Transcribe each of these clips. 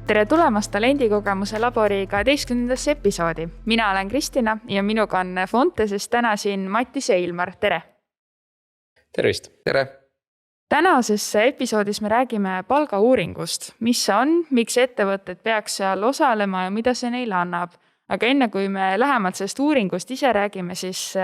Tere tulemast Talendikogemuse labori 12. episoodi. Mina olen Kristina ja minuga on Fontesest täna siin Mattis ja Ilmar. Tere! Tervist! Tere! Tänases episoodis me räägime palgauuringust. Mis see on, miks ettevõtted peaks seal osalema ja mida see neile annab. Aga enne kui me lähemalt sellest uuringust ise räägime, siis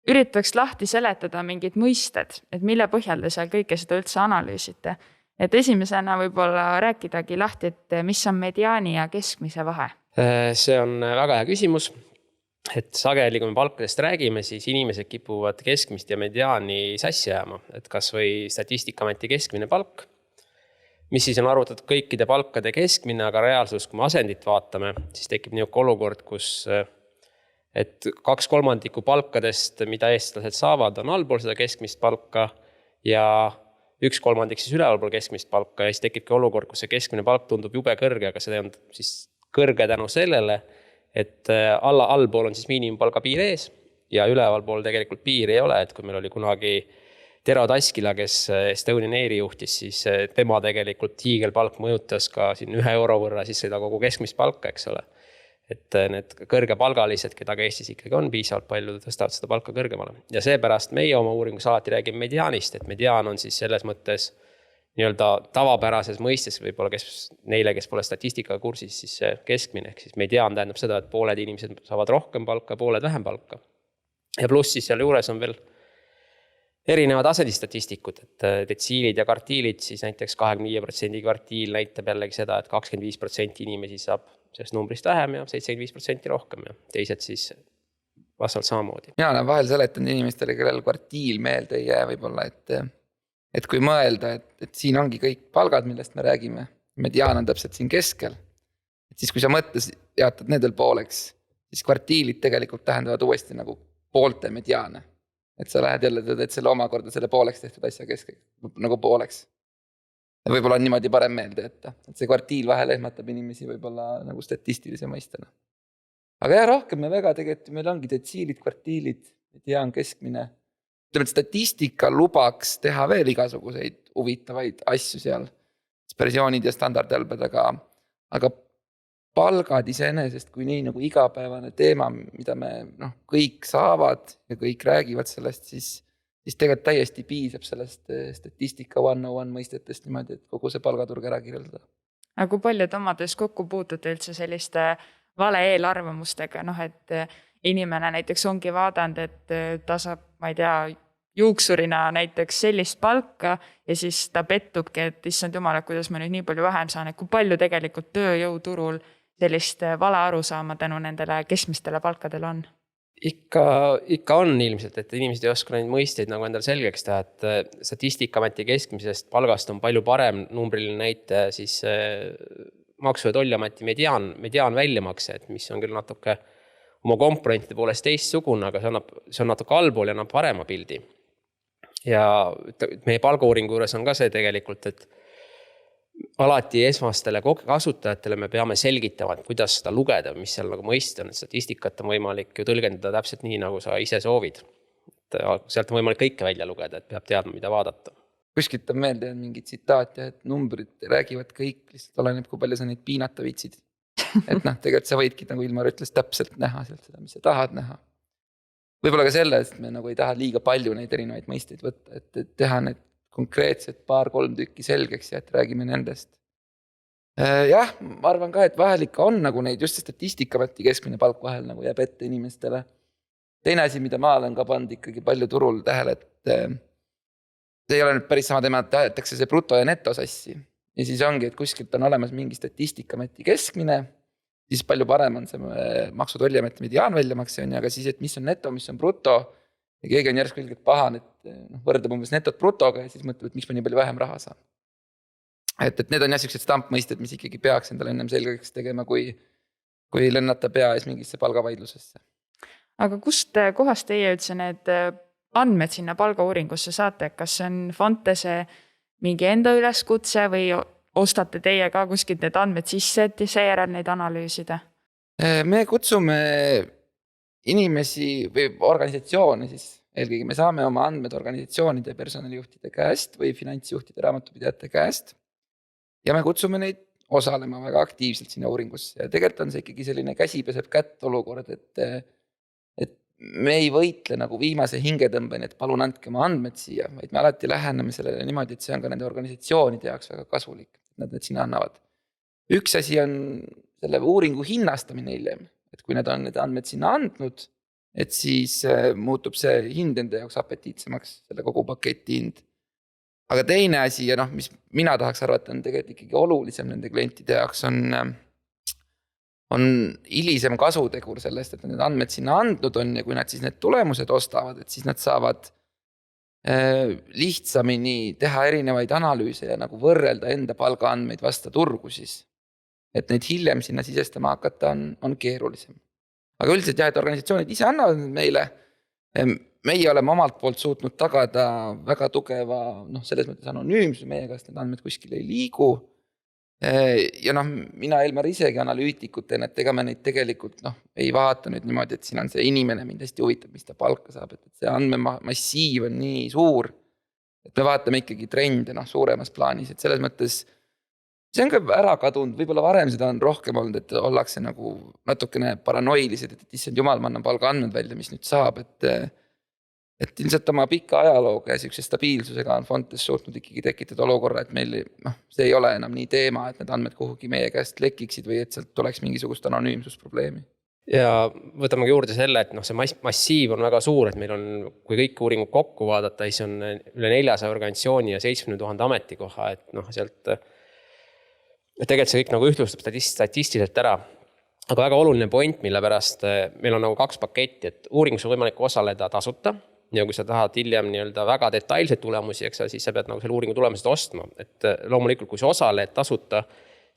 üritaks lahti seletada mingid mõisted, et mille põhjal te seal kõike seda üldse analüüsite. Et esimesena võib-olla rääkidagi lahti, et mis on mediaani ja keskmise vahe? See on väga hea küsimus. Et sageli, kui me palkadest räägime, siis inimesed kipuvad keskmist ja mediaani sassi jääma. Et kas või Statistikaameti keskmine palk, mis siis on arvutatud kõikide palkade keskmine, aga reaalsus, kui me asendit vaatame, siis tekib niisugune olukord, kus et 2/3 palkadest, mida eestlased saavad, on allpool seda keskmist palka ja 1/3 siis ülevalpool keskmist palka ja siis tekibki olukord, kus see keskmine palk tundub jube kõrge, aga see on siis kõrge tänu sellele, et allpool on siis miinimumpalga piir ees ja ülevalpool tegelikult piiri ei ole, et kui meil oli kunagi Tero Taskila, kes Estonian Airi juhtis, siis tema tegelikult hiigelpalk mõjutas ka siin 1 euro võrra siis seda kogu keskmist palka, eks ole. Et need kõrgepalgalised, keda Eestis ikkagi on piisavalt palju, tõstavad seda palka kõrgemale. Ja seepärast meie oma uuringus alati räägime mediaanist, et mediaan on siis selles mõttes nii-öelda tavapärases mõistes võib-olla neile, kes pole statistikaga kursis, siis see keskmine, ehk siis mediaan tähendab seda, et pooled inimesed saavad rohkem palka, pooled vähem palka. Ja pluss siis seal juures on veel erinevad asendistatistikud, et detsiilid ja kvartiilid, siis näiteks 25% kvartiil näitab jällegi seda, et 25% inimesi saab sellest numbrist vähem ja 75% rohkem ja teised siis vastavalt samamoodi. Mina olen vahel seletanud inimestele, kellel kvartiil meelde ei jää võib-olla, et kui mõelda, et siin ongi kõik palgad, millest me räägime, mediaan on täpselt siin keskel, et siis kui sa mõttes jaotad nendel pooleks, siis kvartiilid tegelikult tähendavad uuesti nagu poolte mediaane. Et sa lähed jälle, et selle omakorda selle pooleks tehtud asja keskeks, nagu pooleks. Ja võib-olla on niimoodi parem meelde, et see kvartiil vahel ehmatab inimesi võib-olla nagu statistilise mõistena. Aga jah, rohkem me väga tegelikult, meil ongi detsiilid, kvartiilid, mediaan, keskmine. Ütleme, et statistika lubaks teha veel igasuguseid huvitavaid asju seal, dispersioonid ja standardälbed, aga palgad iseenesest kui nii nagu igapäevane teema, mida me kõik saavad ja kõik räägivad sellest, siis tegelikult täiesti piisab sellest statistika 101 mõistetest niimoodi, et kogu see palgaturg ära kirjeldada. Aga kui palju te omades kokku puutute üldse selliste vale eelarvamustega, et inimene näiteks ongi vaadanud, et ta saab, ma ei tea, juuksurina näiteks sellist palka ja siis ta pettubki, et issand jumal, kuidas ma nüüd nii palju vähem saan, et kui palju tegelikult tööjõuturul sellist vale arusaama tänu nendele keskmistele palkadele on? Ikka on ilmselt, et inimesed ei oska neid mõisteid nagu endale selgeks teha, et Statistikaameti keskmisest palgast on palju parem numbriline näite siis Maksu- ja Tolliameti mediaan väljamakse, et mis on küll natuke oma komponentide poolest teistsugune, aga see on natuke allpool ja annab parema pildi. Ja meie palgauuringu juures on ka see tegelikult, et alati esmastele kasutajatele me peame selgitama, et kuidas seda lugeda, mis seal nagu mõista on, et statistikat on võimalik ju tõlgendada täpselt nii, nagu sa ise soovid. Et sealt on võimalik kõike välja lugeda, et peab teadma, mida vaadata. Kuskilt on meelde mingi tsitaat, et numbrid räägivad kõik, lihtsalt oleneb, kui palju sa neid piinata viitsid. Et tegelikult sa võidki, nagu Ilmar ütles, täpselt näha sealt seda, mis sa tahad näha. Võib-olla ka selle, et me nagu ei taha liiga palju neid erinevaid mõisteid võtta, et teha need konkreetselt 2-3 tükki selgeks ja et räägime nendest. Jah, ma arvan ka, et vahel ikka on nagu neid just Statistikaameti keskmine palk vahel nagu jääb ette inimestele. Teine asi, mida ma olen ka pannud ikkagi palju turul tähele, et see ei ole nüüd päris sama teema, et tahetakse see bruto ja neto sassi. Ja siis ongi, et kuskilt on olemas mingi Statistikaameti keskmine, siis palju parem on see Maksu- ja Tolliameti mediaan väljamakse, aga siis, et mis on neto, mis on bruto, ja keegi on järsku ilgelt pahan, et võrdab umbes netot brutoga ja siis mõtleb, et miks ma nii palju vähem raha saan. Et need on jäsksed stampmõisted, mis ikkagi peaks endale ennem selgeks tegema, kui lennata pea ees mingisse palgavaidlusesse. Aga kust kohast teie üldse need andmed sinna palgauuringusse saate? Kas see on Fontese mingi enda üleskutse või ostate teie ka kuskilt need andmed sisse, et seejärel neid analüüsida? Me kutsume inimesi või organisatsioone siis, eelkõige me saame oma andmed organisatsioonide personalijuhtide käest või finantsjuhtide raamatupidajate käest ja me kutsume neid osalema väga aktiivselt sinna uuringusse ja tegelikult on see ikkagi selline käsi peseb kätt olukord, et me ei võitle nagu viimase hingetõmbeni, et palun andke oma andmed siia, vaid me alati läheneme sellele niimoodi, et see on ka nende organisatsioonide jaoks väga kasulik, et nad need sinna annavad. Üks asi on selle uuringu hinnastamine hiljem, et kui nad on need andmed sinna andnud, et siis muutub see hind enda jaoks apetiitsemaks, selle kogu paketi hind. Aga teine asi ja mis mina tahaks arvata on tegelikult ikkagi olulisem nende klientide jaoks on hilisem kasutegur sellest, et need andmed sinna andnud on ja kui nad siis need tulemused ostavad, et siis nad saavad lihtsamini teha erinevaid analüüse ja nagu võrrelda enda palgaandmeid vasta turgu siis. Et neid hiljem sinna sisestama hakata on keerulisem. Aga üldiselt jah, et organisatsioonid ise annavad meile. Meie oleme omalt poolt suutnud tagada väga tugeva, selles mõttes anonüümsuse meie käest, need andmed kuskil ei liigu. Ja mina Elmar isegi analüütikutena, et ega me neid tegelikult ei vaata nüüd niimoodi, et siin on see inimene mind hästi huvitab, mis ta palka saab, et see andmemassiiv on nii suur, et me vaatame ikkagi trende suuremas plaanis, et selles mõttes see on ka ära kadunud, võib-olla varem seda on rohkem olnud, et ollakse nagu natukene paranoilised, et issand jumal, ma annan palga andmed välja, mis nüüd saab, et ilmselt oma pika ajalooga ja sellise stabiilsusega on Fontes suutnud ikkagi tekitada olukorra, et meil see ei ole enam nii teema, et need andmed kuhugi meie käest lekiksid või et sealt tuleks mingisugust anonüümsusprobleemi. Ja võtame juurde selle, et see massiiv on väga suur, et meil on, kui kõik uuringud kokku vaadata, siis on üle 400 organisatsiooni ja 70 000 ametikoha, et sealt tegelikult see kõik nagu ühtlustab statistiliselt ära. Aga väga oluline point, mille pärast meil on nagu 2 paketti, et uuringus on võimalik osaleda tasuta ja kui sa tahad hiljem väga detailseid tulemusi, siis sa pead nagu selle uuringu tulemused ostma. Et loomulikult, kui sa osaled tasuta,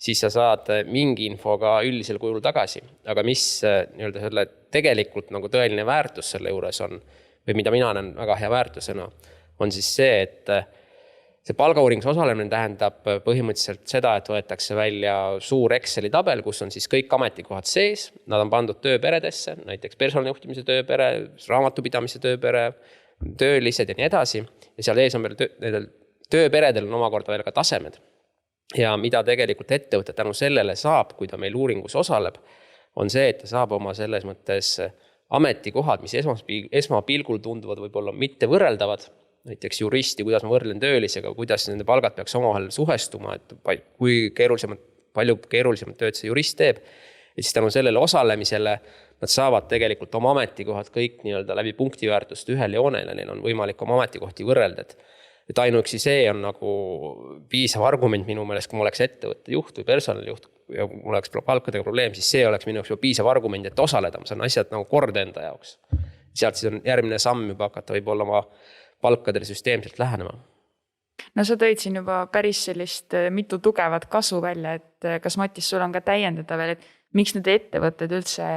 siis sa saad mingi info ka üldisel kujul tagasi. Aga mis selle tegelikult nagu tõeline väärtus selle juures on, või mida mina näen väga hea väärtusena, on siis see, et see palgauuringus osalemine tähendab põhimõtteliselt seda, et võetakse välja suur Exceli tabel, kus on siis kõik ametikohad sees. Nad on pandud tööperedesse, näiteks personalijuhtimise tööpere, raamatupidamise tööpere, töölised ja nii edasi. Ja seal ees on veel tööperedel on omakorda veel ka tasemed. Ja mida tegelikult ettevõte tänu sellele saab, kui ta meil uuringus osaleb, on see, et ta saab oma selles mõttes ametikohad, mis esmapilgul tunduvad võib-olla mitte võrreldavad, näiteks juristi, kuidas ma võrdlen töölisega, kuidas nende palgad peaks omavahel suhestuma, et palju keerulisemat tööd see jurist teeb. Et siis tänu sellele osalemisele nad saavad tegelikult oma ametikohad kõik läbi punktiväärtust ühel joonel ja neil on võimalik oma ametikohti võrrelda. Et ainuüksi see on nagu piisav argument minu meelest, kui ma oleks ettevõtte juht või personalijuht ja mul oleks palkadega probleem, siis see oleks minu jaoks piisav argument, et osaleda. Ma saan asjad nagu korda enda jaoks. Sealt siis on järgmine samm juba hakata võib-olla oma palkadele süsteemselt lähenema. No sa tõid siin juba päris sellist mitu tugevat kasu välja, et kas Matis, sul on ka täiendada veel, et miks need ettevõtted üldse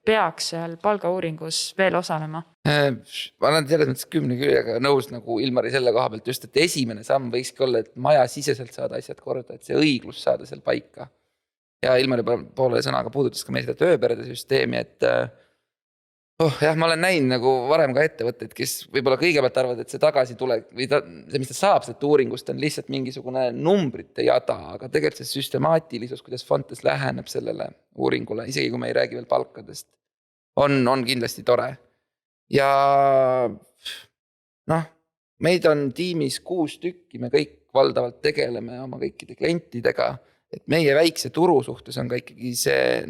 peaks seal palgauuringus veel osalema? Ma olen selles mõttes 10 küljega nõus nagu Ilmari selle koha pealt just, et esimene samm võikski olla, et maja siseselt saada asjad korda, et see õiglus saada seal paika. Ja Ilmari poole sõnaga puudutas ka meil seda tööperede süsteemi, et jah, ma olen näinud nagu varem ka ettevõtteid, kes võib-olla kõigepealt arvad, et see tagasi tuleb või see, mis ta saab sealt uuringust, on lihtsalt mingisugune numbrite jada, aga tegelikult see süstemaatilisus, kuidas Fontes läheneb sellele uuringule, isegi kui me ei räägi veel palkadest, on kindlasti tore. Ja meid on tiimis 6 tükki, me kõik valdavalt tegeleme oma kõikide klientidega, et meie väikse turu suhtes on ka ikkagi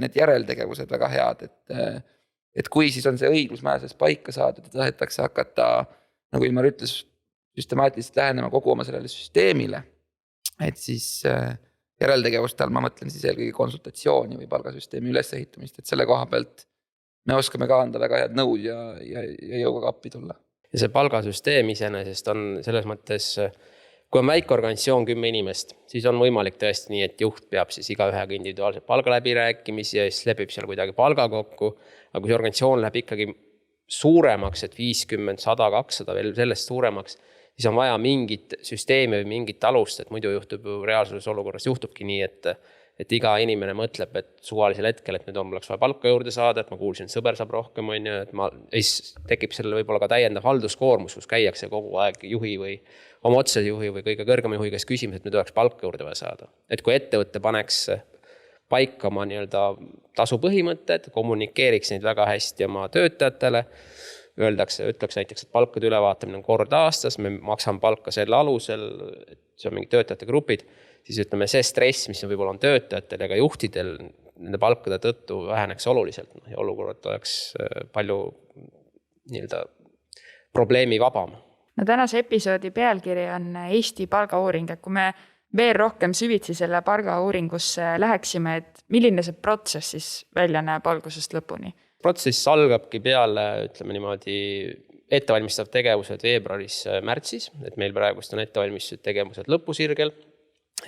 need järeltegevused väga head, et kui siis on see õiglusmäeses paika saadud, et tahetakse hakata, nagu Ilmar ütles, süstemaatiliselt lähenema kogu oma sellele süsteemile, et siis järeltegevustel ma mõtlen siis eelkõige konsultatsiooni või palgasüsteemi ülesehitumist, et selle koha pealt me oskame ka anda väga head nõud ja jõuga appi tulla. Ja see palgasüsteem iseenesest on selles mõttes, kui on väike organisatsioon 10 inimest, siis on võimalik tõesti nii, et juht peab siis igaühega individuaalselt palgaläbirääkimisi ja siis lepib seal kuidagi palga kokku. Aga kui see organisatsioon läheb ikkagi suuremaks, et 50, 100, 200 veel sellest suuremaks, siis on vaja mingit süsteemi või mingit alust, et muidu juhtub reaalsuses olukorras juhtubki nii, et et iga inimene mõtleb, et suvalisel hetkel, et nüüd on mul vaja palka juurde saada, et ma kuulsin, et sõber saab rohkem, on ju, et siis tekib selle võib-olla ka täiendav halduskoormus, kus käiakse kogu aeg juhi või oma otsese juhi või kõige kõrgema juhi käest küsimas, et nüüd oleks palka juurde vaja saada. Et kui ettevõtte paneks paika oma nii-öelda tasu põhimõtted, kommunikeeriks neid väga hästi oma töötajatele, ütleks näiteks, et palkade ülevaatamine on kord aastas, me maksame palka selle alusel, et see on mingi töötajate grupid, siis ütleme, see stress, mis võib-olla on töötajatel ja ka juhtidel nende palkade tõttu väheneks oluliselt ja olukorrad oleks palju nii-öelda probleemi vabam. No tänase episoodi pealkiri on Eesti palgauuring, et kui me veel rohkem süvitsi selle palgauuringusse läheksime, et milline see protsess siis välja näeb algusest lõpuni? Protsess algabki peale, ütleme niimoodi, ettevalmistav tegevused veebruaris-märtsis, et meil praegust on ettevalmistused tegevused lõpusirgel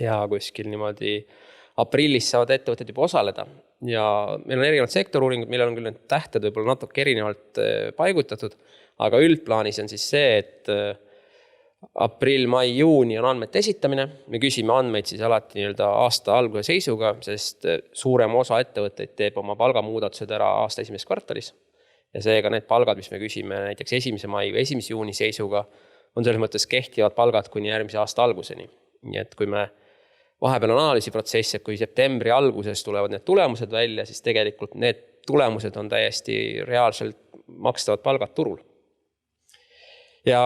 ja kuskil niimoodi aprillis saavad ettevõtted juba osaleda. Ja meil on erinevad sektoruuringud, millel on küll need tähted võib-olla natuke erinevalt paigutatud, aga üldplaanis on siis see, et aprill, mai, juuni on andmete esitamine. Me küsime andmeid siis alati nii-öelda aasta alguse seisuga, sest suurem osa ettevõtteid teeb oma palgamuudatused ära aasta esimeses kvartalis. Ja seega need palgad, mis me küsime näiteks 1. mai või 1. juuni seisuga, on selles mõttes kehtivad palgad kuni järgmise aasta alguseni. Nii et kui me vahepeal on analüüsiprotsess, et kui septembri alguses tulevad need tulemused välja, siis tegelikult need tulemused on täiesti reaalselt makstavad palgad turul. Ja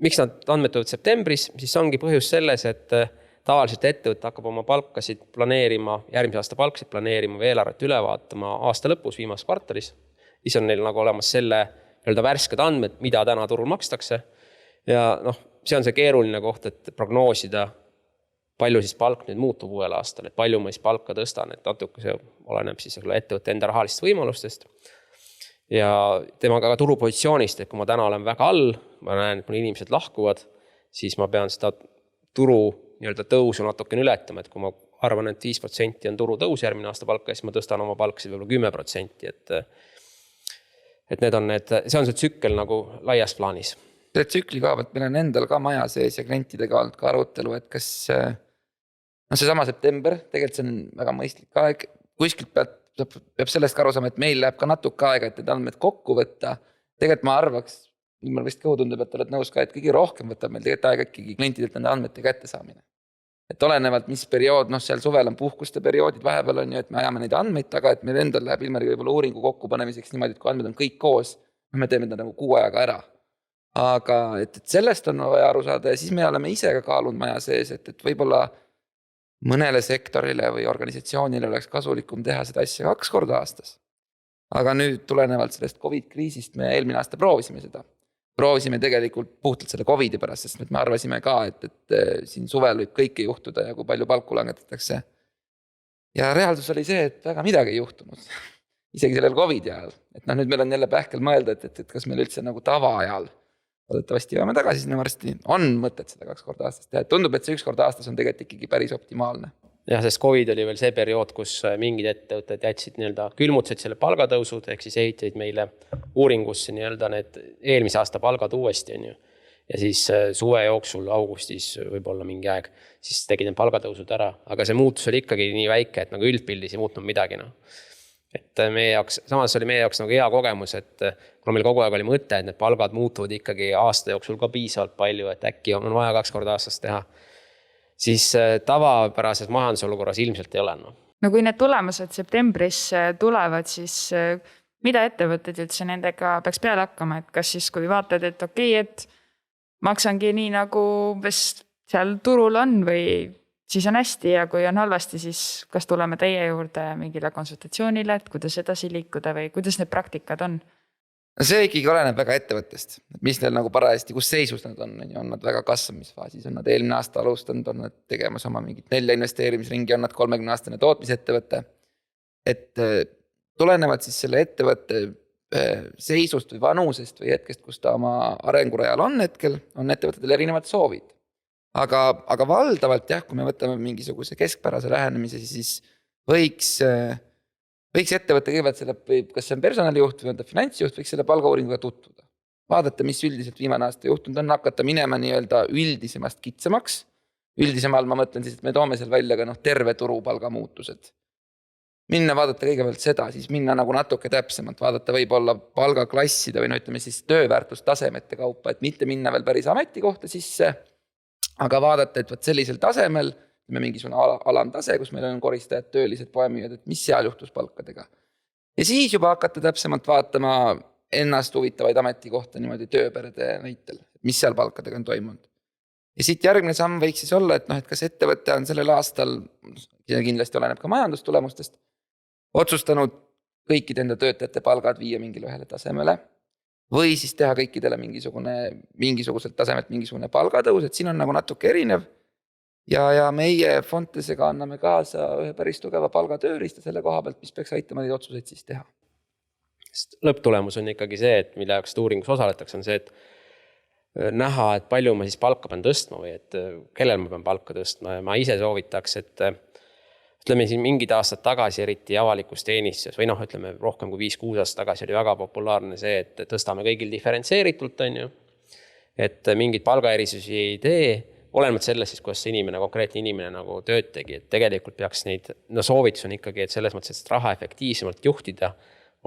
miks nad andmed tulevad septembris, siis ongi põhjus selles, et tavaliselt ettevõte hakkab oma palkasid planeerima, järgmise aasta palkasid planeerima või eelarvet üle vaatama aasta lõpus, viimases kvartalis. Siis on neil nagu olemas selle värsked andmed, mida täna turul makstakse. Ja see on see keeruline koht, et prognoosida, palju siis palk nüüd muutub uuel aastal, et palju ma siis palka tõstan, et natuke see oleneb siis ettevõtte enda rahalistest võimalustest. Ja temaga ka turupositsioonist, et kui ma täna olen väga all, ma näen, et mul inimesed lahkuvad, siis ma pean seda turu nii-öelda tõusu natuke ületama, et kui ma arvan, et 5% on turu tõus järgmine aasta palka, siis ma tõstan oma palkasid võib-olla 10%, et need on see on see tsükkel nagu laias plaanis. Selle tsükli kaavalt meil on endal ka maja sees ja klientidega olnud ka arutelu, et kas seesama september, tegelikult see on väga mõistlik aeg, kuskilt peab sellest ka aru saama, et meil läheb ka natuke aega, et need andmed kokku võtta. Tegelikult ma arvaks, Ilmar vist kõhutundeb, et oled nõus ka, et kõige rohkem võtab meil tegelikult aega ikkagi klientidelt nende andmete kätte saamine. Et olenevalt, mis periood, seal suvel on puhkuste perioodid, vahepeal on ju, et me ajame neid andmeid taga, et meil endal läheb Ilmariga võib-olla uuringu kokkupanemiseks niimoodi, et kui andmed on kõik koos, me teeme ta nagu 6 ajaga ära. Aga et sellest on vaja aru saada ja siis me oleme ise ka kaalunud maja sees, et võib-olla mõnele sektorile või organisatsioonile oleks kasulikum teha seda asja 2 korda aastas. Aga nüüd tulenevalt sellest COVID-kriisist me eelmine aasta proovisime seda. Proovisime tegelikult puhtalt selle COVID-i pärast, sest me arvasime ka, et siin suvel võib kõike juhtuda ja kui palju palku langetatakse. Ja reaalsus oli see, et väga midagi ei juhtunud. Isegi sellel COVID-i ajal. Et nüüd meil on jälle pähkel mõelda, et kas meil üldse nagu tava ajal oodetavasti jõuame tagasi sinna varsti, on mõtet seda 2 korda aastas teha. Tundub, et see 1 korda aastas on tegelikult ikkagi päris optimaalne. Ja sest COVID oli veel see periood, kus mingid ettevõtted jätsid külmutasid selle palgatõusud, ehk siis ehitasid meile uuringusse need eelmise aasta palgad uuesti. Ja siis suve jooksul, augustis võib-olla mingi aeg, siis tegid need palgatõusud ära. Aga see muutus oli ikkagi nii väike, et nagu üldpildis ei muutunud midagi. Et meie jaoks, samas oli meie jaoks nagu hea kogemus, et kuna meil kogu aeg oli mõte, et need palgad muutuvad ikkagi aasta jooksul ka piisavalt palju, et äkki on vaja 2 korda aastas teha, siis tavapärases majandusolukorras ilmselt ei ole. No kui need tulemused septembris tulevad, siis mida ettevõtted üldse nendega peaks peale hakkama, et kas siis kui vaatad, et okei, et maksangi nii nagu seal turul on või siis on hästi ja kui on halvasti, siis kas tuleme teie juurde mingile konsultatsioonile, et kuidas edasi liikuda või kuidas need praktikad on? See ikkagi oleneb väga ettevõttest, mis neil nagu parajasti, kus seisus nad on nad väga kasvamisfaasis, on nad eelmine aasta alustanud, on nad tegemas oma mingit 4 investeerimisringi, on nad 30-aastane tootmisettevõte. Et tulenevalt siis selle ettevõtte seisust või vanusest või hetkest, kus ta oma arengurajal on hetkel, on ettevõtetel erinevad soovid. Aga valdavalt jah, kui me võtame mingisuguse keskpärase lähenemise, siis võiks ettevõtte kõigepealt selle, kas see on personalijuht või on ta finantsjuht, võiks selle palgauuringuga tutvuda. Vaadata, mis üldiselt viimane aasta juhtunud on, hakata minema nii-öelda üldisemast kitsamaks üldisemalt ma mõtlen siis, et me toome seal välja ka terve turupalga muutused. Minna vaadata kõigepealt seda, siis minna nagu natuke täpsemalt, vaadata võib-olla palgaklasside või ütleme siis tööväärtustasemete kaupa, et mitte minna veel päris ametikohta sisse, aga vaadata, et võt sellisel tasemel, mingisugune alamtase, kus meil on koristajad, töölised, poemüüjad, et mis seal juhtus palkadega. Ja siis juba hakata täpsemalt vaatama ennast huvitavaid ametikohta niimoodi tööperede näitel, mis seal palkadega on toimunud. Ja siit järgmine samm võiks siis olla, et kas ettevõte on sellel aastal, kindlasti oleneb ka majandustulemustest, otsustanud kõikide enda töötajate palgad viia mingile ühele tasemele või siis teha kõikidele mingisuguselt tasemelt mingisugune palgatõus, et siin on nagu natuke erinev. Ja meie Fontesega anname kaasa ühe päris tugeva palgatööriista selle koha pealt, mis peaks aitama neid otsuseid siis teha. Lõpptulemus on ikkagi see, et mille jaoks uuringus osaletakse, on see, et näha, et palju ma siis palka pean tõstma või et kellel ma pean palka tõstma. Ma ise soovitaks, et ütleme siin mingid aastad tagasi, eriti avalikus teenistuses või ütleme rohkem kui 5-6 aastat tagasi oli väga populaarne see, et tõstame kõigil diferentseeritult, on ju. Et mingid palgaerisusi ei tee, olenevalt sellest siis, kuidas see konkreetne inimene nagu tööd tegi, et tegelikult peaks neid, soovitus on ikkagi, et selles mõttes, et raha efektiivsemalt juhtida,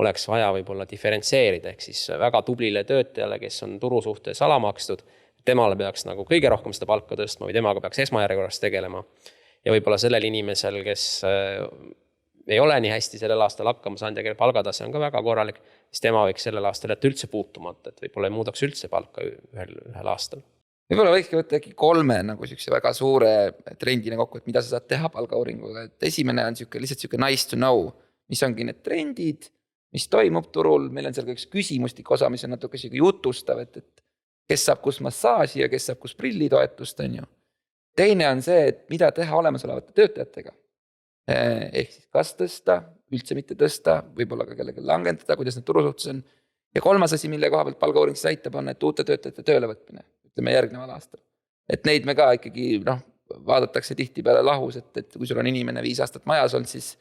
oleks vaja võib-olla diferentseerida, ehk siis väga tublile töötajale, kes on turu suhtes alamakstud, temale peaks nagu kõige rohkem seda palka tõstma või temaga peaks esmajärjekorras tegelema. Ja võib-olla sellel inimesel, kes ei ole nii hästi sellel aastal hakkama saanud ja kelle palgatase on ka väga korralik, siis tema võiks sellel aastal jätta üldse puutumata, et võib-olla ei muudaks üldse palka ühel aastal. Võib-olla võikski võtta äkki 3 nagu väga suure trendina kokku, et mida sa saad teha palgauuringuga. Et esimene on lihtsalt nice to know, mis ongi need trendid, mis toimub turul. Meil on seal ka üks küsimustik osa, mis on natuke jutustav, et kes saab kus massaaži ja kes saab kus prillitoetust, on ju. Teine on see, et mida teha olemasolevate töötajatega. Ehk siis kas tõsta, üldse mitte tõsta, võib-olla ka kellelegi langendada, kuidas need turusuhtes on. Ja 3. asi, mille koha pealt palgauuring siis aitab, on, et uute töötajate tööle võtmine, ütleme järgneval aastal. Et neid me ka ikkagi vaadatakse tihtipeale lahus, et kui sul on inimene 5 aastat majas olnud, siis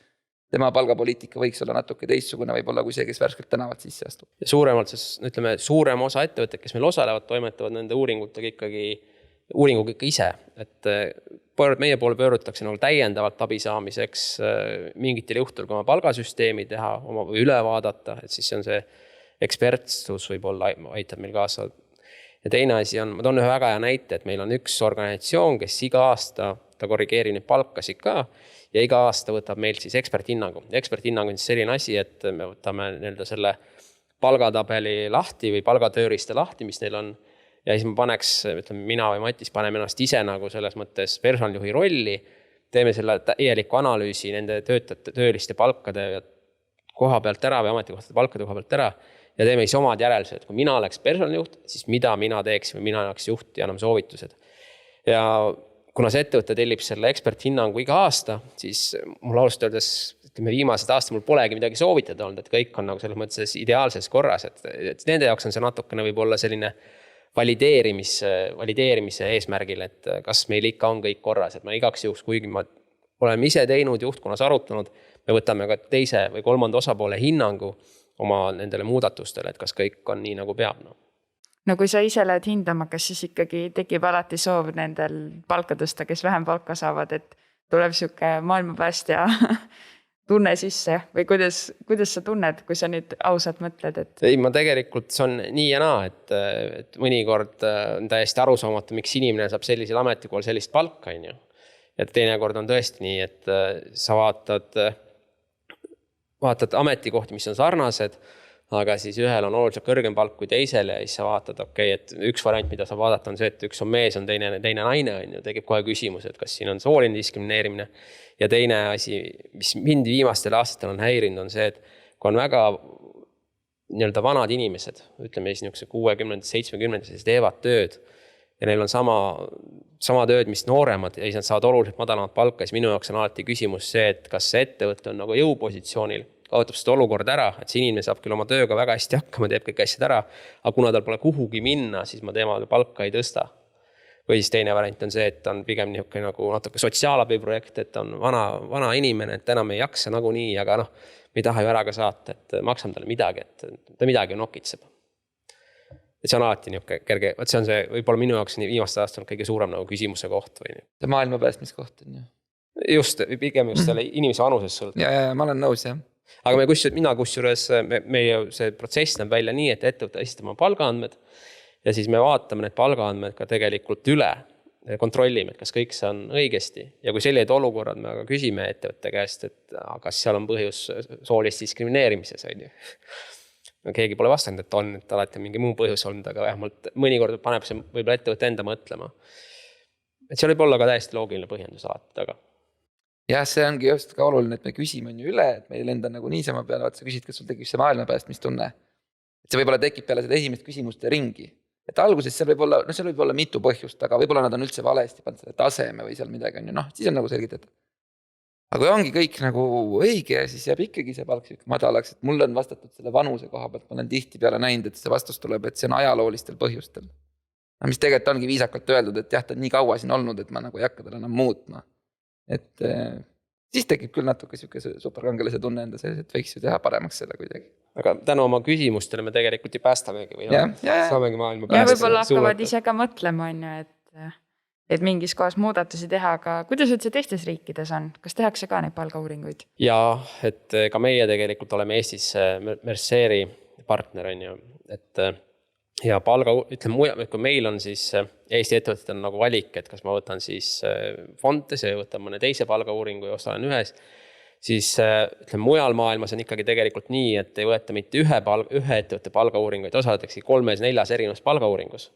tema palgapoliitika võiks olla natuke teistsugune võib-olla kui see, kes värskelt tänavalt sisse astub. Ja suurem osa ettevõtted, kes meil osalevad, toimetavad nende uuringuga ikka ise, et meie poole pöörutakse nagu täiendavalt abi saamiseks mingitel juhtul ka oma palgasüsteemi teha, või üle vaadata, et siis see on see ekspertsus võib-olla aitab meil kaasa. Ja teine asi on, ma toon ühe väga hea näite, et meil on üks organisatsioon, kes iga aasta ta korrigeerib neid palkasid ka ja iga aasta võtab meilt siis eksperthinnangu. Eksperthinnang on siis selline asi, et me võtame selle palgatabeli lahti või palgatööriste lahti, mis neil on. Ja siis ma paneks, mina või Matis paneme ennast ise nagu selles mõttes personalijuhi rolli, teeme selle täieliku analüüsi nende töötajate tööliste palkade koha pealt ära või ametikohtade palkade koha pealt ära ja teeme siis omad järeldused, et kui mina oleks personalijuht, siis mida mina teeks või mina oleks juht ja anname soovitused. Ja kuna see ettevõte tellib selle eksperthinnangu iga aasta, siis mul ausalt öeldes viimased aasta mul polegi midagi soovitada olnud, et kõik on nagu selles mõttes ideaalses korras, et nende jaoks on see natukene võib-olla selline valideerimise eesmärgil, et kas meil ikka on kõik korras, et ma igaks juhuks, kuigi ma oleme ise teinud juhtkonnas arutanud, me võtame ka teise või 3. osapoole hinnangu oma nendele muudatustele, et kas kõik on nii nagu peab. No kui sa ise lähed hindama, kas siis ikkagi tekib alati soov nendel palka tõsta, kes vähem palka saavad, et tuleb siuke maailmapäästja tunne sisse või kuidas sa tunned, kui sa nüüd ausalt mõtled? Ei, ma tegelikult see on nii ja naa, et mõnikord on täiesti arusaamatu, miks inimene saab sellisel ametikohal sellist palka, on ju. Ja teinekord on tõesti nii, et sa vaatad ametikohti, mis on sarnased, aga siis ühel on oluliselt kõrgem palk kui teisel ja siis sa vaatad, et üks variant, mida sa vaadata on see, et üks on mees, on teine naine, on ju, tekib kohe küsimus, et kas siin on sooline diskrimineerimine. Ja teine asi, mis mind viimastel aastatel on häirinud, on see, et kui on väga vanad inimesed, ütleme siis 60-70, siis teevad tööd ja neil on sama tööd, mis nooremad ja siis nad saavad oluliselt madalamat palka, siis minu jaoks on alati küsimus see, et kas see ettevõte on nagu jõupositsioonil, kaotab seda olukorda ära, et see inimene saab küll oma tööga väga hästi hakkama, teeb kõik asjad ära, aga kuna tal pole kuhugi minna, siis ma tema palka ei tõsta. Või siis teine variant on see, et on pigem nagu natuke sotsiaalabiprojekt, et on vana inimene, et enam ei jaksa nagu nii, aga me ei taha ju ära ka saata, et maksame talle midagi, et ta midagi nokitseb. et see on alati niisugune kerge, vot see on see, võib-olla minu jaoks viimastel aastal kõige suurem nagu küsimuse koht või nii. see maailma päästmiskoht on ju. Just, pigem just selle inimese vanusest sõltub. Ja ma olen nõus, jah. Aga mina kusjuures, meie see protsess näeb välja nii, et ettevõte esitab oma palgaandmed ja siis me vaatame need palgaandmed ka tegelikult üle, kontrollime, et kas kõik see on õigesti. Ja kui sellised olukorrad me aga küsime ettevõtte käest, et kas seal on põhjus soolist diskrimineerimises, on ju. No, keegi pole vastanud, et on, et alati mingi muu põhjus olnud, aga vähemalt mõnikord paneb see võib-olla ettevõtte enda mõtlema. Et seal võib olla ka täiesti loogiline põhjendus alati taga. Jah, see ongi just ka oluline, et me küsime on ju üle, et meil enda nagu niisama peale, et sa küsid, kas sul tekib see maailma päästmistunne. Et see võib-olla tekib peale seda esimest küsimuste ringi. Et alguses seal võib olla mitu põhjust, aga võib-olla nad on üldse valesti pannud selle taseme või seal midagi on ju, siis on nagu selgitada. Aga kui ongi kõik nagu õige, siis jääb ikkagi see palk madalaks, et mul on vastatud selle vanuse koha pealt, ma olen tihti peale näinud, et see vastus tuleb, et see on ajaloolistel põhjustel. Mis tegelikult ongi viisakalt öeldud, et jah, ta on nii kaua siin olnud, et ma nagu ei hakka tal enam muutma. Et siis tekib küll natuke superkangelase tunne enda sees, et võiks ju teha paremaks selle kuidagi. Aga tänu oma küsimustele me tegelikult ju päästamegi või saamegi maailma päästa. Ja võib-olla hakkavad ise ka mõtlema, et mingis kohas muudatusi teha, aga kuidas üldse teistes riikides on? Kas tehakse ka neid palgauuringuid? Jaa, et ka meie tegelikult oleme Eestis Merceri partner, on ju, et ja ütleme, kui meil on siis Eesti ettevõtted on nagu valik, et kas ma võtan siis Fontes ja võtan mõne teise palgauuringu ja osalen ühes, siis ütleme, mujal maailmas on ikkagi tegelikult nii, et ei võeta mitte ühe ettevõtte palgauuringu, et osaletakse 3-4 erinevas palgauuringus.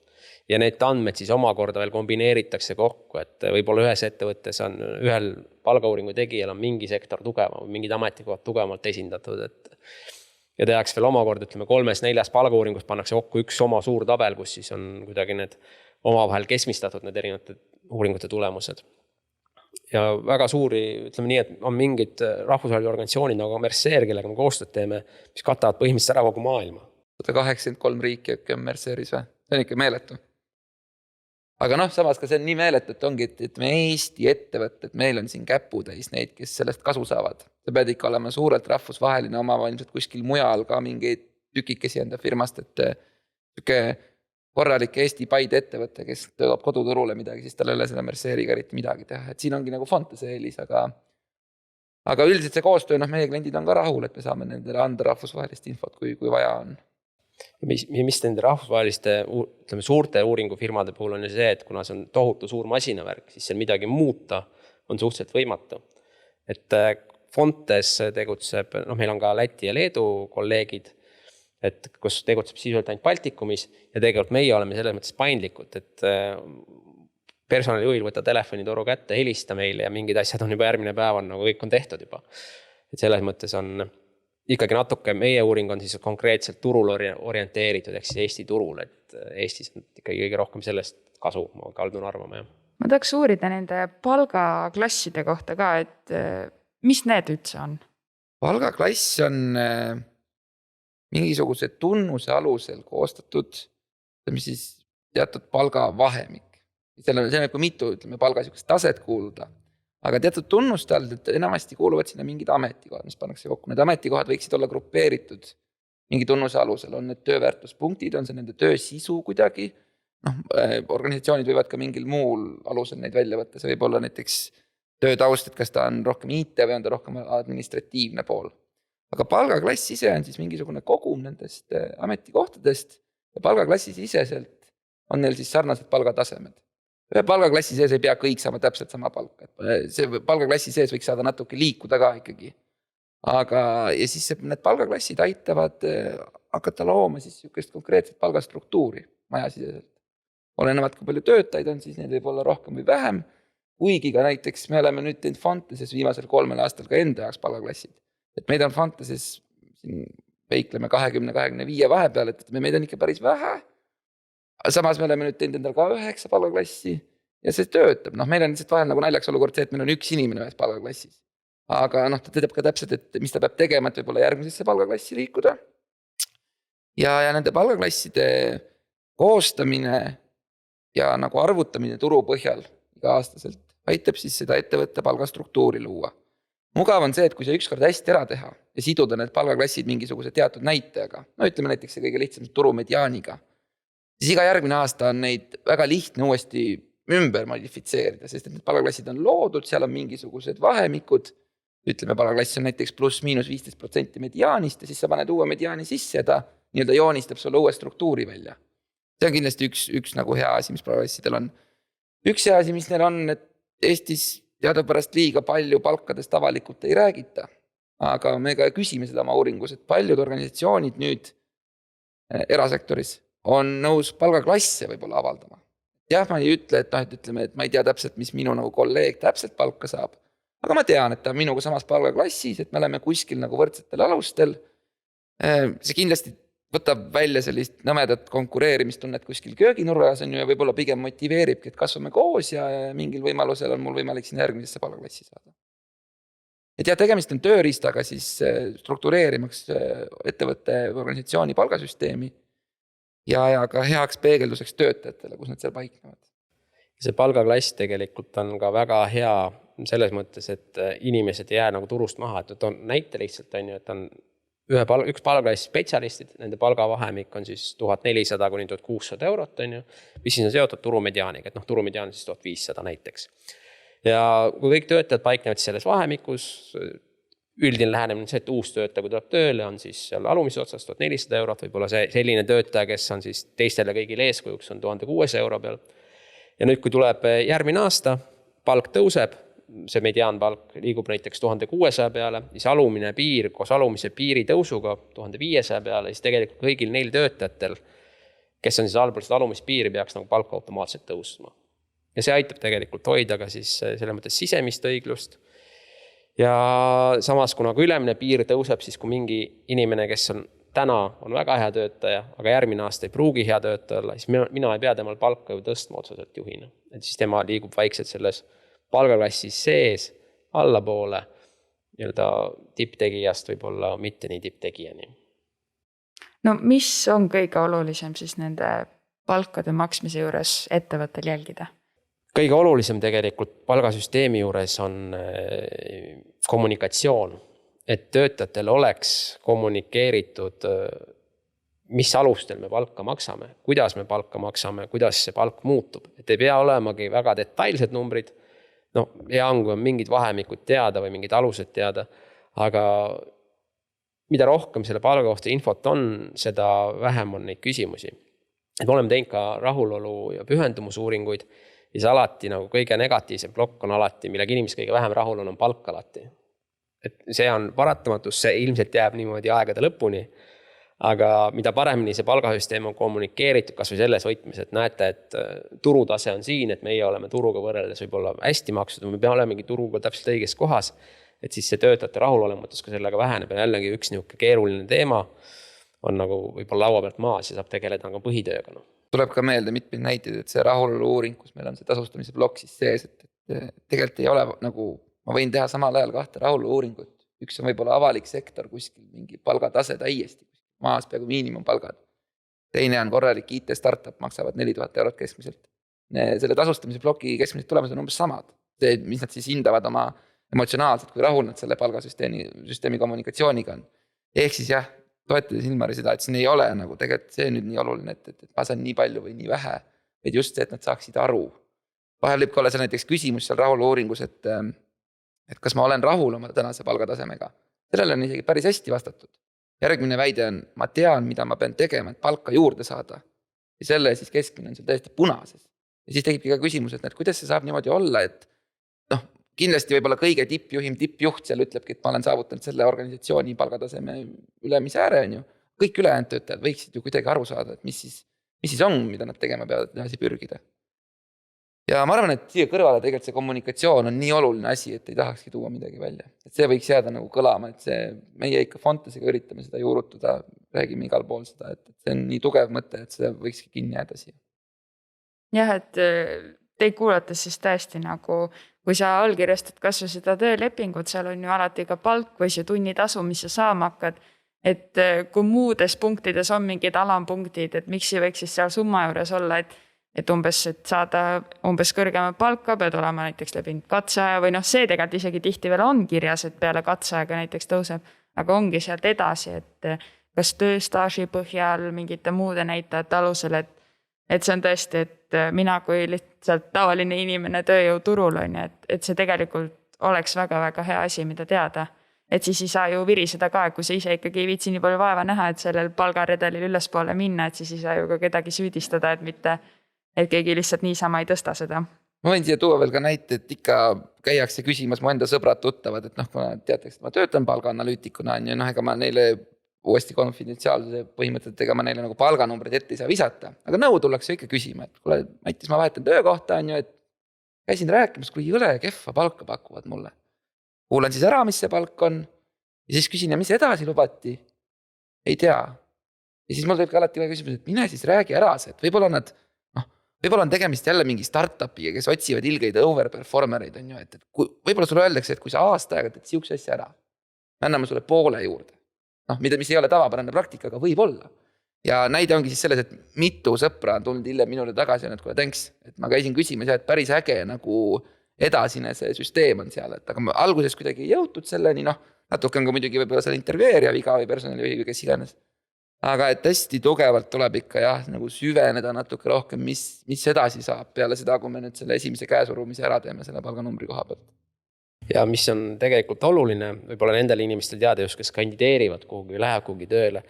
Ja need andmed siis omakorda veel kombineeritakse kokku, et võib-olla ühes ettevõttes on ühel palgauuringu tegijal on mingi sektor tugevam, mingid ametikohad tugevamalt esindatud, ja tehakse veel omakorda, ütleme 3-4 palgauuringus pannakse kokku üks oma suur tabel, kus siis on kuidagi need omavahel keskmistatud need erinevate uuringute tulemused. Ja väga suuri, ütleme nii, et on mingid rahvusvahelised organisatsioonid nagu Mercer, kellega me koostööd teeme, mis katavad põhimõtteliselt ära kogu maailma. 183 riiki on Merceris või? See on ikka meeletu. Aga samas ka see on nii meeletu, et ongi, et me Eesti ettevõtted, meil on siin käputäis neid, kes sellest kasu saavad. Sa pead ikka olema suurelt rahvusvaheline oma ilmselt kuskil mujal ka mingeid tükikesi enda firmast, et korralik Eesti Paide ettevõte, kes töötab koduturule midagi, siis tal ei ole selle Merceriga eriti midagi teha. Et siin ongi nagu Fontese eelis, aga üldiselt see koostöö, meie kliendid on ka rahul, et me saame nendele anda rahvusvahelist infot, kui vaja on. Mis nende rahvusvaheliste, ütleme, suurte uuringufirmade puhul on ju see, et kuna see on tohutu suur masinavärk, siis seal midagi muuta on suhteliselt võimatu. Et Fontes tegutseb, meil on ka Läti ja Leedu kolleegid, et kus tegutseb sisuliselt ainult Baltikumis ja tegelikult meie oleme selles mõttes paindlikud, et personalijuhil võtta telefonitoru kätte, helista meile ja mingid asjad on juba järgmine päev on, nagu kõik on tehtud juba. Et selles mõttes on ikkagi natuke, meie uuring on siis konkreetselt turul orienteeritud, ehk siis Eesti turul, et Eestis on ikkagi kõige rohkem sellest kasu, ma kaldun arvama. Ma tahaks uurida nende palgaklasside kohta ka, et mis need üldse on? Palgaklass on mingisuguse tunnuse alusel koostatud, siis teatud palgavahemik. Seal on kui mitu, palga taset kuuluda. Aga teatud tunnuste all, et enamasti kuuluvad sinna mingid ametikohad, mis pannakse kokku. Need ametikohad võiksid olla grupeeritud mingi tunnuse alusel. On need tööväärtuspunktid, on see nende töö sisu kuidagi. Organisatsioonid võivad ka mingil muul alusel neid välja võtta. See võib olla näiteks töötaust, et kas ta on rohkem IT või on ta rohkem administratiivne pool. Aga palgaklass ise on siis mingisugune kogum nendest ametikohtadest ja palgaklassi siseselt on neil siis sarnased palgatasemed. Ühe palgaklassi sees ei pea kõik saama täpselt sama palka. See palgaklassi sees võiks saada natuke liikuda ka ikkagi. Ja siis need palgaklassid aitavad hakata looma siis niisugust konkreetset palgastruktuuri majasiseselt. Olenevalt, kui palju töötajaid on, siis need võib olla rohkem või vähem. Kuigi ka näiteks me oleme nüüd teinud Fonteses viimasel 3 aastal ka enda jaoks palgaklassid. Et meid on Fonteses, veikleme 20-25 vahepeal, et meid on ikka päris vähe. Samas me oleme nüüd teinud endal ka 9 palgaklassi ja see töötab. Meil on lihtsalt vahel nagu naljaks olukord see, et meil on üks inimene ühes palgaklassis. Aga ta teeb ka täpselt, et mis ta peab tegema, et võib-olla järgmisesse palgaklassi liikuda. Ja nende palgaklasside koostamine ja nagu arvutamine turu põhjal iga-aastaselt aitab siis seda ettevõtte palgastruktuuri luua. Mugav on see, et kui sa ükskord hästi ära teha ja siduda need palgaklassid mingisuguse teatud näitajaga, ütleme näiteks see kõige lihtsam turumediaaniga, siis iga järgmine aasta on neid väga lihtne uuesti ümber modifitseerida, sest et need palgaklassid on loodud, seal on mingisugused vahemikud, ütleme palgaklass on näiteks +–15% mediaanist ja siis sa paned uue mediaani sisse ja ta nii-öelda joonistab sulle uue struktuuri välja. See on kindlasti üks nagu hea asi, mis palgaklassidel on. Üks hea asi, mis neil on, et Eestis teadupärast liiga palju palkadest avalikult ei räägita, aga me ka küsime seda oma uuringus, et paljud organisatsioonid nüüd erasektoris on nõus palgaklasse võib-olla avaldama. Jah, ma ei ütle, et ütleme, et ma ei tea täpselt, mis minu nagu kolleeg täpselt palka saab, aga ma tean, et ta on minuga samas palgaklassis, et me oleme kuskil nagu võrdsetel alustel. See kindlasti võtab välja sellist nõmedat konkureerimistunnet kuskil kööginurgas on ju ja võib-olla pigem motiveeribki, et kasvame koos ja mingil võimalusel on mul võimalik siin järgmisesse palgaklassi saada. Et jah, tegemist on tööriistaga siis struktureerimaks ettevõtte organisatsiooni palgasüsteemi ja ka heaks peegelduseks töötajatele, kus nad seal paiknevad. See palgaklass tegelikult on ka väga hea selles mõttes, et inimesed ei jää nagu turust maha, et on näite lihtsalt on ju, et on üks palgaklass spetsialistid, nende palgavahemik on siis 1400 kuni 1600 eurot on ju, mis siis on seotud turumediaaniga, et turumediaan siis 1500 näiteks. Ja kui kõik töötajad paiknevad selles vahemikus, üldine lähenemine on see, et uus töötaja, kui tuleb tööle, on siis seal alumises otsas 1400 eurot, võib-olla selline töötaja, kes on siis teistele kõigile eeskujuks, on 1600 euro peal. Ja nüüd, kui tuleb järgmine aasta, palk tõuseb, see mediaanpalk liigub näiteks 1600 peale, siis alumine piir koos alumise piiri tõusuga 1500 peale, siis tegelikult kõigil neil töötajatel, kes on siis allpool seda alumist piiri, peaks nagu palk automaatselt tõusma. Ja see aitab tegelikult hoida ka siis selle mõttes sisemist õiglust. Ja samas, kuna kui ülemine piir tõuseb, siis kui mingi inimene, kes on täna on väga hea töötaja, aga järgmine aasta ei pruugi hea töötaja olla, siis mina ei pea temal palka ju tõstma otseselt juhina. Et siis tema liigub vaikselt selles palgaklassis sees allapoole tipptegijast võib-olla mitte nii tipptegijani. No mis on kõige olulisem siis nende palkade maksmise juures ettevõttel jälgida? Kõige olulisem tegelikult palgasüsteemi juures on kommunikatsioon, et töötajatel oleks kommunikeeritud, mis alustel me palka maksame, kuidas me palka maksame, kuidas see palk muutub. Et ei pea olemagi väga detailsed numbrid, hea on, kui on mingid vahemikud teada või mingid alused teada, aga mida rohkem selle palga kohta infot on, seda vähem on neid küsimusi. Et me oleme teinud ka rahulolu ja pühendumusuuringuid, ja siis alati nagu kõige negatiivsem plokk on alati, millega inimesed kõige vähem rahul on palk alati. Et see on paratamatus, see ilmselt jääb niimoodi aegade lõpuni, aga mida paremini see palgasüsteem on kommunikeeritud, kas või selles võtmes, et näete, et turutase on siin, et meie oleme turuga võrreldes võib-olla hästi maksud, me peame olemegi turuga täpselt õiges kohas, et siis see töötajate rahulolematus ka sellega väheneb ja jällegi üks niisugune keeruline teema on nagu võib-olla laua pealt maas ja saab tegeleda nagu põhitööga. Tuleb ka meelde mitmeid näiteid, et see rahulolu uuring, kus meil on see tasustamise blokk siis sees, et tegelikult ei ole nagu, ma võin teha samal ajal 2 rahulolu uuringut. Üks on võib-olla avalik sektor kuskil mingi palgatase täiesti maas peaaegu miinimumpalgad. Teine on korralik IT startup, maksavad 4000 eurot keskmiselt. Selle tasustamise bloki keskmiselt tulemused on umbes samad. See, mis nad siis hindavad oma emotsionaalselt, kui rahul nad selle palgasüsteemi kommunikatsiooniga on. Ehk siis jah, toetades Ilmari seda, et siin ei ole nagu tegelikult see nüüd nii oluline, et ma saan nii palju või nii vähe, vaid just see, et nad saaksid aru. Vahel võib ka olla see näiteks küsimus seal rahul uuringus, et kas ma olen rahul oma tänase palgatasemega. Sellele on isegi päris hästi vastatud. Järgmine väide on, ma tean, mida ma pean tegema, et palka juurde saada. Ja selle siis keskmine on seal täiesti punases. Ja siis tekibki ka küsimus, et kuidas see saab niimoodi olla, et kindlasti võib-olla kõige tippjuht seal ütlebki, et ma olen saavutanud selle organisatsiooni palgataseme ülemise ääre on ju. Kõik ülejäänud töötajad võiksid ju kuidagi aru saada, et mis siis on, mida nad tegema peavad edasi pürgida. Ja ma arvan, et siia kõrvale tegelikult see kommunikatsioon on nii oluline asi, et ei tahakski tuua midagi välja. Et see võiks jääda nagu kõlama, et see meie ikka Fontesiga üritame seda juurutada, räägime igal pool seda, et see on nii tugev mõte, et see võikski kinni jääda siia. Jah, et teid kuulates siis tõesti nagu, kui sa allkirjastad kas või seda töölepingut, seal on ju alati ka palk või see tunnitasu, mis sa saama hakkad. Et kui muudes punktides on mingid alampunktid, et miks ei võiks siis seal summa juures olla, et umbes, et saada umbes kõrgema palka, pead olema näiteks läbinud katseaja või see tegelikult isegi tihti veel on kirjas, et peale katseaega näiteks tõuseb, aga ongi sealt edasi, et kas tööstaaži põhjal mingite muude näitajate alusel, et et see on tõesti, et mina kui lihtsalt tavaline inimene tööjõuturul on ju, et see tegelikult oleks väga-väga hea asi, mida teada. Et siis ei saa ju viriseda ka, kui sa ise ikkagi ei viitsi nii palju vaeva näha, et sellel palgaredelil ülespoole minna, et siis ei saa ju ka kedagi süüdistada, et mitte, et keegi lihtsalt niisama ei tõsta seda. Ma võin siia tuua veel ka näite, et ikka käiakse küsimas mu enda sõbrad tuttavad, et noh, kuna teatakse, et ma töötan palgaanalüütikuna on ju, noh, ega ma neile uuesti konfidentsiaalsuse põhimõtetega ma neile nagu palganumbrid ette ei saa visata, aga nõu tullakse ikka küsima, et kuule, Mattis, ma vahetan töökohta on ju, et käisin rääkimas, kui jõle kehva palka pakuvad mulle. Kuulan siis ära, mis see palk on ja siis küsin, ja mis edasi lubati? Ei tea. Ja siis mul teeb ka alati küsimus, et mine siis räägi ära see, et võib-olla on tegemist jälle mingi startupiga, kes otsivad ilgeid overperformereid on ju, et võib-olla sulle öeldakse, et kui sa aasta aega teed siukse asja ära, me anname sulle poole juurde. Noh, mis ei ole tavapärane praktika, aga võib olla. Ja näide ongi siis selles, et mitu sõpra on tulnud hiljem minule tagasi ja kuule, thanks, et ma käisin küsimas ja et päris äge nagu edasine see süsteem on seal, et aga ma alguses kuidagi ei jõutud selleni, noh, natuke on ka muidugi võib-olla seal intervjueerija viga või personali või kes iganes. Aga et hästi tugevalt tuleb ikka jah, nagu süveneda natuke rohkem, mis edasi saab peale seda, kui me nüüd selle esimese käesurumise ära teeme selle palganumbri koha pealt. Ja mis on tegelikult oluline, võib-olla nendel inimestel teada just, kes kandideerivad kuhugi või läheb kuhugi tööle,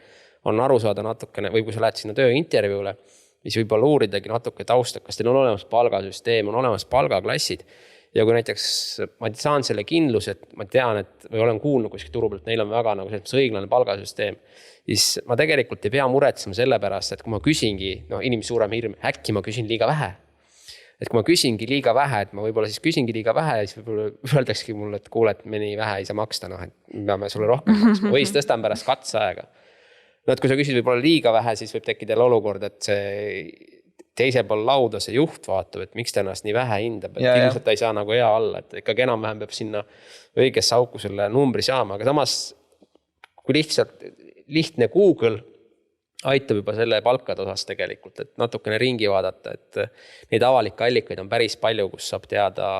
on aru saada natukene, või kui sa lähed sinna tööintervjuule, siis võib-olla uuridagi natuke tausta, kas teil on olemas palgasüsteem, on olemas palgaklassid. Ja kui näiteks ma saan selle kindluse, et ma tean, et või olen kuulnud kuskil turu pealt, neil on väga nagu õiglane palgasüsteem, siis ma tegelikult ei pea muretsema selle pärast, et kui ma küsingi, inimese suurem hirm, äkki ma küsin liiga vähe. Et kui ma küsingi liiga vähe, et ma võib-olla siis küsingi liiga vähe, siis võib-olla öeldakski mulle, et kuule, et me nii vähe ei saa maksta, et me peame sulle rohkem maksma või siis tõstan pärast katseaega. Et kui sa küsid võib-olla liiga vähe, siis võib tekkida olukord, et see teise pool lauda see juht vaatab, et miks ta ennast nii vähe hindab, et ilmselt ta ei saa nagu hea alla, et ikkagi enam-vähem peab sinna õigesse auku selle numbri saama, aga samas kui lihtne Google aitab juba selle palkade osas tegelikult, et natukene ringi vaadata, et neid avalikke allikaid on päris palju, kus saab teada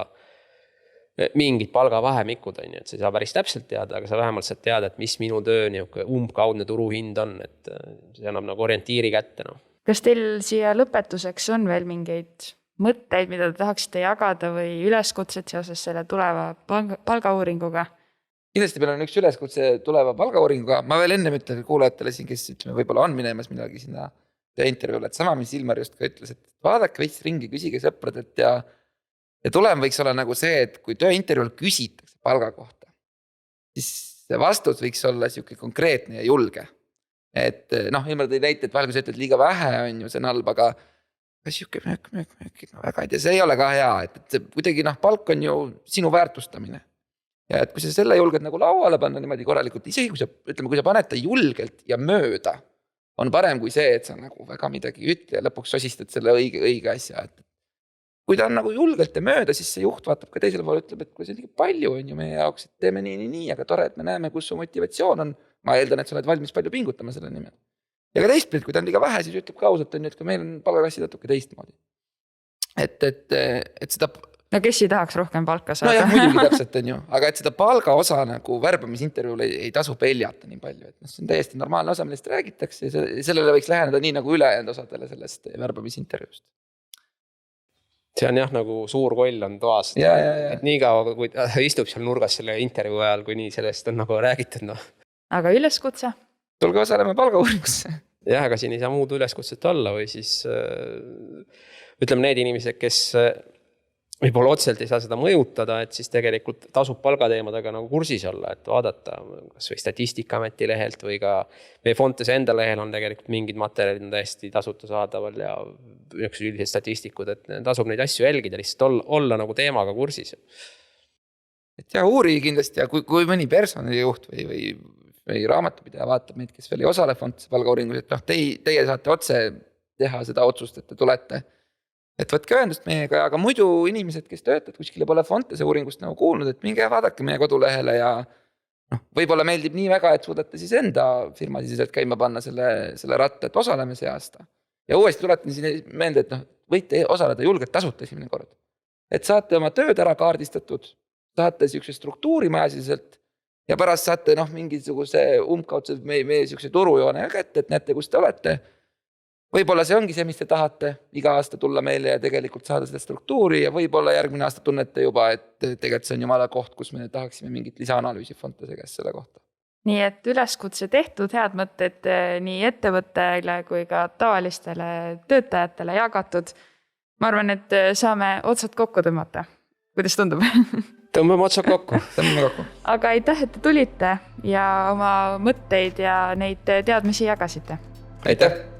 mingid palgavahemikud on ju, et sa ei saa päris täpselt teada, aga sa vähemalt saad teada, et mis minu töö umbkaudne turuhind on, et see annab nagu orientiiri kätte. Kas teil siia lõpetuseks on veel mingeid mõtteid, mida te tahaksite jagada või üleskutset seoses selle tuleva palgauuringuga? Kindlasti meil on üks üleskutse tuleva palgauuringuga. Ma veel enne ütlen kuulajatele siin, kes ütleme, võib-olla on minemas midagi sinna intervjuule, et sama, mis Ilmar just ka ütles, et vaadake veits ringi, küsige sõpradelt ja tulem võiks olla nagu see, et kui tööintervjuul küsitakse palga kohta, siis see vastus võiks olla siuke konkreetne ja julge. Et Ilmar tõi näite, et vahel kui sa ütled liiga vähe on ju, see on halb, aga siuke väga ei tea, see ei ole ka hea, et see kuidagi palk on ju sinu väärtustamine. Ja et kui sa selle julged nagu lauale panna niimoodi korralikult, isegi kui sa paned ta julgelt ja mööda, on parem kui see, et sa nagu väga midagi ütle ja lõpuks sosistad selle õige asja. Et kui ta on nagu julgelt ja mööda, siis see juht vaatab ka teisele poole, ütleb, et kui see on liiga palju on ju meie jaoks, et teeme nii, aga tore, et me näeme, kus su motivatsioon on. Ma eeldan, et sa oled valmis palju pingutama selle nimel. Ja ka teistpidi, kui ta on liiga vähe, siis ütleb ka ausalt, et kui meil on palgaklassid natuke teistmoodi. Et seda... No kes ei tahaks rohkem palka saada? No jah, muidugi täpselt on ju, aga et seda palga osa nagu värbamisintervjuul ei tasu peljata nii palju, et see on täiesti normaalne osa, millest räägitakse ja sellele võiks läheneda nii nagu ülejäänud osadele sellest värbamisintervjuust. See on jah, nagu suur koll on toas, et nii kaua, kui ta istub seal nurgas selle intervjuu ajal, kui nii sellest on nagu räägitud. Aga üleskutse? Tulge osalema palgauuringusse. Jah, aga siin ei saa muud üleskutset olla või siis ütleme need inimesed, kes võib-olla otseselt ei saa seda mõjutada, et siis tegelikult tasub palgateemadega nagu kursis olla, et vaadata kas või Statistikaameti lehelt või ka meie Fontes enda lehel on tegelikult mingid materjalid on täiesti tasuta saadaval ja üks üldised statistikud, et tasub neid asju jälgida, lihtsalt olla nagu teemaga kursis. Et ja uuri kindlasti ja kui mõni personalijuht või raamatupidaja vaatab meid, kes veel ei osale Fontese palgauuringus, et teie saate otse teha seda otsust, et te tulete. Et võtke ühendust meiega, aga muidu inimesed, kes töötavad kuskile pole Fontese uuringust nagu kuulnud, et minge vaadake meie kodulehele ja võib-olla meeldib nii väga, et suudate siis enda firma siseselt käima panna selle ratta, et osaleme see aasta. Ja uuesti tuletan siin meelde, et võite osaleda julgelt tasuta esimene kord. Et saate oma tööd ära kaardistatud, saate siukse struktuuri majasiselt ja pärast saate mingisuguse umbkaudse meie siukse turujoone kätte, et näete, kus te olete. võib-olla see ongi see, mis te tahate iga aasta tulla meile ja tegelikult saada seda struktuuri ja võib-olla järgmine aasta tunnete juba, et tegelikult see on jumala koht, kus me tahaksime mingit lisaanalüüsi Fontese käest selle kohta. Nii et üleskutse tehtud, head mõtted nii ettevõttele kui ka tavalistele töötajatele jagatud. Ma arvan, et saame otsad kokku tõmmata. Kuidas tundub? Tõmbame otsad kokku. Aga aitäh, et te tulite ja oma mõtteid ja neid teadmisi jagasite. Aitäh!